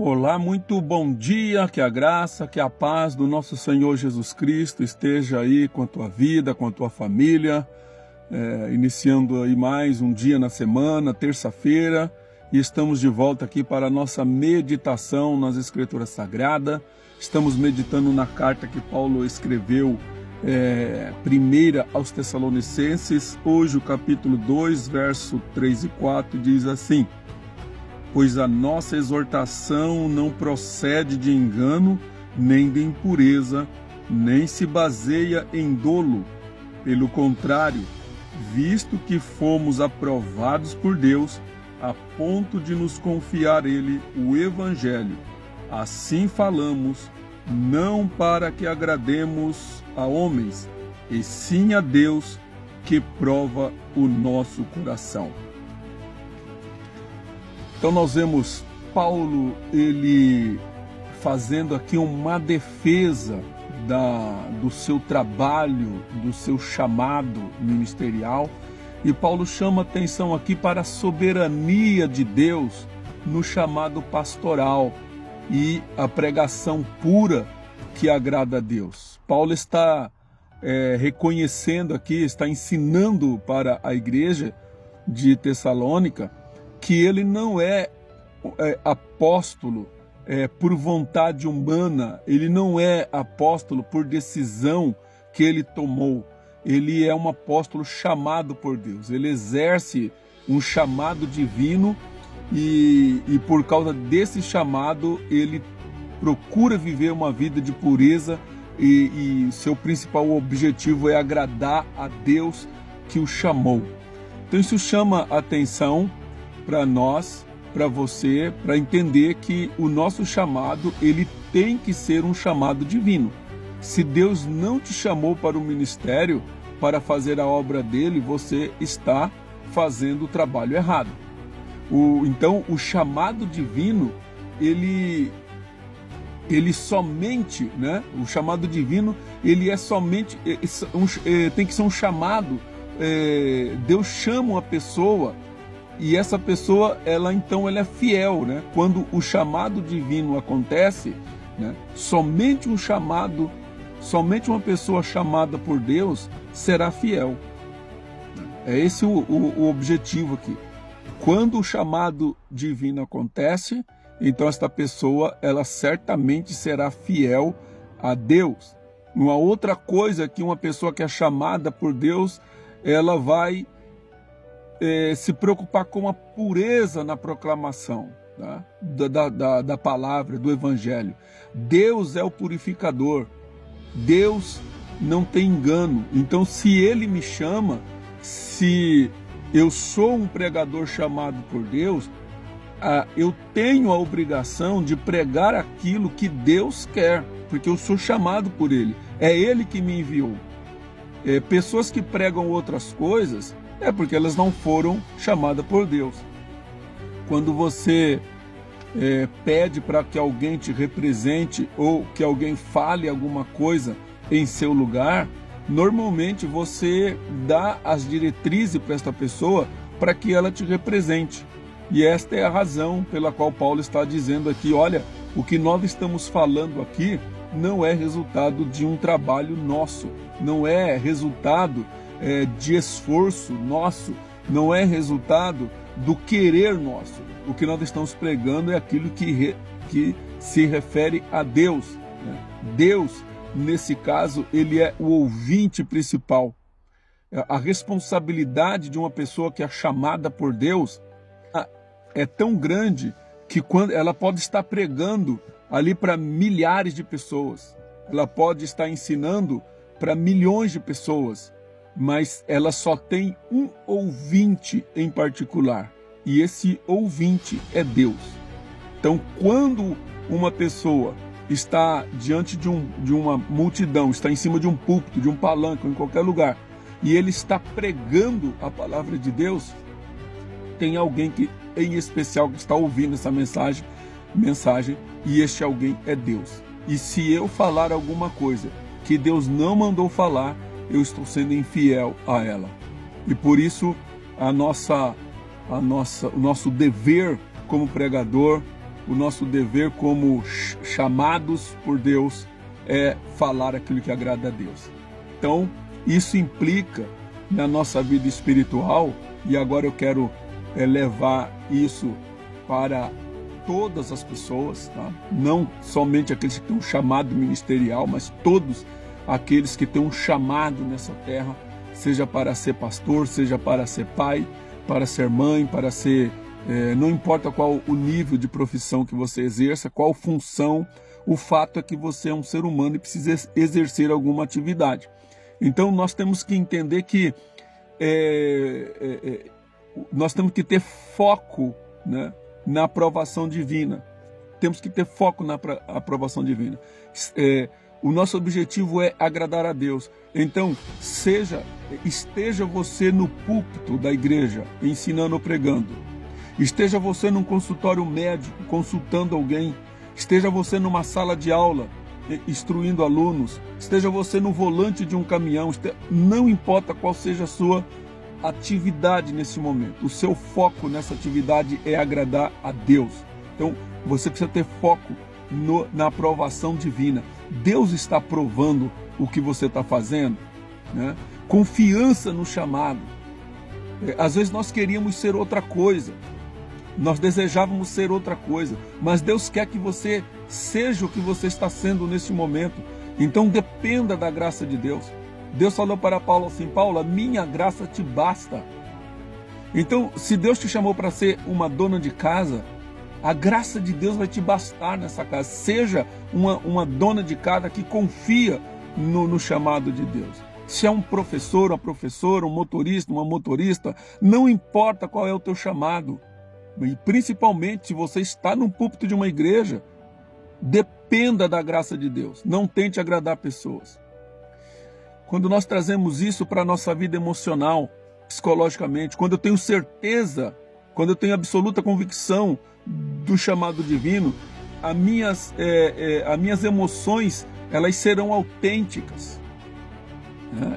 Olá, muito bom dia, que a graça, que a paz do nosso Senhor Jesus Cristo esteja aí com a tua vida, com a tua família, iniciando aí mais um dia na semana, terça-feira, e estamos de volta aqui para a nossa meditação nas Escrituras Sagradas. Estamos meditando na carta que Paulo escreveu, primeira aos Tessalonicenses. Hoje o capítulo 2, verso 3 e 4 diz assim: pois a nossa exortação não procede de engano, nem de impureza, nem se baseia em dolo. Pelo contrário, visto que fomos aprovados por Deus, a ponto de nos confiar Ele o Evangelho, assim falamos, não para que agrademos a homens, e sim a Deus, que prova o nosso coração. Então nós vemos Paulo, ele fazendo aqui uma defesa do seu trabalho, do seu chamado ministerial. E Paulo chama atenção aqui para a soberania de Deus no chamado pastoral e a pregação pura que agrada a Deus. Paulo está reconhecendo aqui, está ensinando para a igreja de Tessalônica que ele não é apóstolo por vontade humana, ele não é apóstolo por decisão que ele tomou. Ele é um apóstolo chamado por Deus, ele exerce um chamado divino e por causa desse chamado ele procura viver uma vida de pureza e seu principal objetivo é agradar a Deus que o chamou. Então isso chama a atenção para nós, para você, para entender que o nosso chamado, ele tem que ser um chamado divino. Se Deus não te chamou para o ministério, para fazer a obra dele, você está fazendo o trabalho errado. Então, o chamado divino, ele somente, o chamado divino, ele é somente, tem que ser um chamado, Deus chama uma pessoa, e essa pessoa, ela é fiel, Quando o chamado divino acontece, somente uma pessoa chamada por Deus será fiel. É esse o objetivo aqui. Quando o chamado divino acontece, então esta pessoa, ela certamente será fiel a Deus. Uma outra coisa que uma pessoa que é chamada por Deus, ela vai se preocupar com a pureza na proclamação da palavra, do Evangelho. Deus é o purificador, Deus não tem engano. Então, se Ele me chama, se eu sou um pregador chamado por Deus, eu tenho a obrigação de pregar aquilo que Deus quer, porque eu sou chamado por Ele, é Ele que me enviou. Pessoas que pregam outras coisas, porque elas não foram chamadas por Deus. Quando você pede para que alguém te represente ou que alguém fale alguma coisa em seu lugar, normalmente você dá as diretrizes para esta pessoa para que ela te represente. E esta é a razão pela qual Paulo está dizendo aqui, olha, o que nós estamos falando aqui não é resultado de um trabalho nosso, não é resultado de esforço nosso, não é resultado do querer nosso. O que nós estamos pregando é aquilo que se refere a Deus. Deus, nesse caso, ele é o ouvinte principal. A responsabilidade de uma pessoa que é chamada por Deus é tão grande que quando ela pode estar pregando ali para milhares de pessoas, ela pode estar ensinando para milhões de pessoas, mas ela só tem um ouvinte em particular, e esse ouvinte é Deus. Então, quando uma pessoa está diante de uma multidão, está em cima de um púlpito, de um palanque, em qualquer lugar, e ele está pregando a palavra de Deus, tem alguém em especial que está ouvindo essa mensagem, e este alguém é Deus. E se eu falar alguma coisa que Deus não mandou falar, eu estou sendo infiel a ela. E por isso o nosso dever como pregador o nosso dever como chamados por Deus é falar aquilo que agrada a Deus. Então, isso implica na nossa vida espiritual, e agora eu quero levar isso para todas as pessoas, tá? Não somente aqueles que têm um chamado ministerial, mas todos aqueles que têm um chamado nessa terra, seja para ser pastor, seja para ser pai, para ser mãe, para ser... não importa qual o nível de profissão que você exerça, qual função, o fato é que você é um ser humano e precisa exercer alguma atividade. Então nós temos que entender que nós temos que ter foco, né, na aprovação divina. Temos que ter foco na aprovação divina. O nosso objetivo é agradar a Deus. Então, esteja você no púlpito da igreja, ensinando ou pregando. Esteja você num consultório médico, consultando alguém. Esteja você numa sala de aula, instruindo alunos. Esteja você no volante de um caminhão. Não importa qual seja a sua atividade nesse momento. O seu foco nessa atividade é agradar a Deus. Então, você precisa ter foco na aprovação divina. Deus está aprovando o que você está fazendo, né? Confiança no chamado. Às vezes nós queríamos ser outra coisa, nós desejávamos ser outra coisa, mas Deus quer que você seja o que você está sendo nesse momento. Então dependa da graça de Deus. Deus falou para Paulo assim: Paulo, a minha graça te basta. Então, se Deus te chamou para ser uma dona de casa, a graça de Deus vai te bastar nessa casa. Seja uma dona de casa que confia no chamado de Deus. Se é um professor, uma professora, um motorista, uma motorista, não importa qual é o teu chamado. E principalmente se você está no púlpito de uma igreja, dependa da graça de Deus. Não tente agradar pessoas. Quando nós trazemos isso para a nossa vida emocional, psicologicamente, quando eu tenho certeza, quando eu tenho absoluta convicção do chamado divino, as minhas emoções, elas serão autênticas.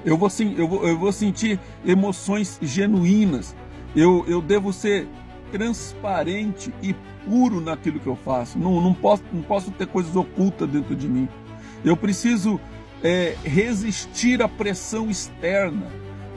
Eu vou sentir emoções genuínas. Eu devo ser transparente e puro naquilo que eu faço. Não posso ter coisas ocultas dentro de mim. Eu preciso resistir à pressão externa.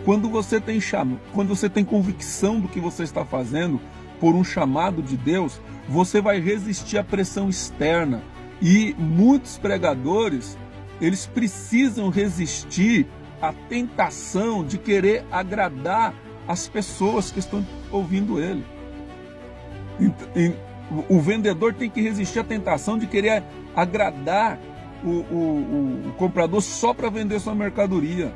Quando você tem convicção do que você está fazendo por um chamado de Deus, você vai resistir à pressão externa. E muitos pregadores, eles precisam resistir à tentação de querer agradar as pessoas que estão ouvindo ele. O vendedor tem que resistir à tentação de querer agradar o comprador só para vender sua mercadoria.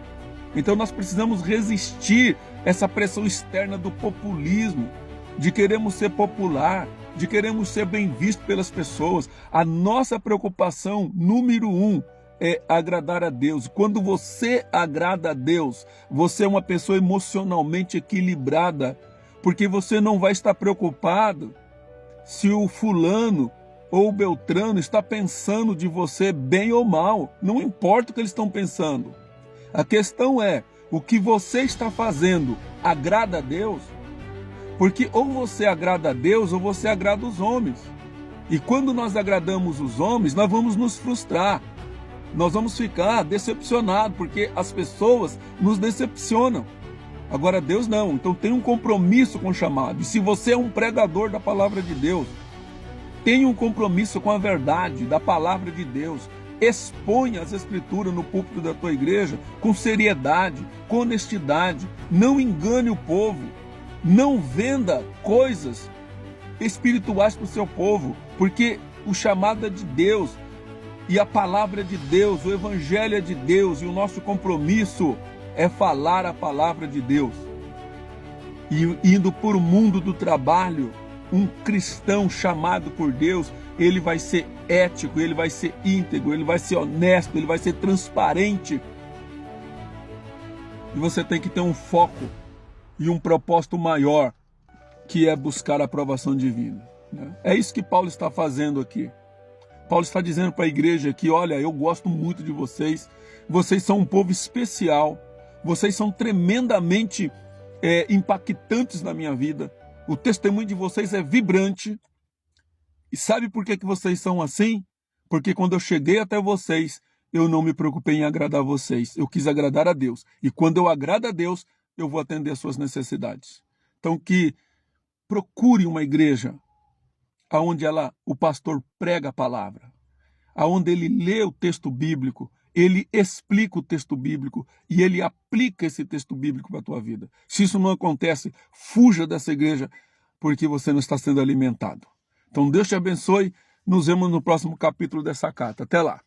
Então nós precisamos resistir essa pressão externa do populismo, de queremos ser popular, de queremos ser bem visto pelas pessoas. A nossa preocupação número 1 é agradar a Deus. Quando você agrada a Deus, você é uma pessoa emocionalmente equilibrada, porque você não vai estar preocupado se o fulano ou o beltrano está pensando de você bem ou mal. Não importa o que eles estão pensando. A questão é, o que você está fazendo agrada a Deus? Porque ou você agrada a Deus ou você agrada os homens. E quando nós agradamos os homens, nós vamos nos frustrar. Nós vamos ficar decepcionados, porque as pessoas nos decepcionam. Agora Deus não. Então tem um compromisso com o chamado. E se você é um pregador da palavra de Deus, tenha um compromisso com a verdade da palavra de Deus. Exponha as escrituras no púlpito da tua igreja com seriedade, com honestidade. Não engane o povo. Não venda coisas espirituais para o seu povo, porque o chamado é de Deus, e a palavra é de Deus, o evangelho é de Deus, e o nosso compromisso é falar a palavra de Deus. E indo por o mundo do trabalho, um cristão chamado por Deus, ele vai ser ético, ele vai ser íntegro, ele vai ser honesto, ele vai ser transparente. E você tem que ter um foco e um propósito maior, que é buscar a aprovação divina. É isso que Paulo está fazendo aqui. Paulo está dizendo para a igreja aqui: olha, eu gosto muito de vocês, vocês são um povo especial, vocês são tremendamente impactantes na minha vida, o testemunho de vocês é vibrante, E sabe por que vocês são assim? Porque quando eu cheguei até vocês, eu não me preocupei em agradar vocês. Eu quis agradar a Deus. E quando eu agrado a Deus, eu vou atender às suas necessidades. Então que procure uma igreja onde o pastor prega a palavra, onde ele lê o texto bíblico, ele explica o texto bíblico e ele aplica esse texto bíblico para a tua vida. Se isso não acontece, fuja dessa igreja, porque você não está sendo alimentado. Então Deus te abençoe, nos vemos no próximo capítulo dessa carta. Até lá.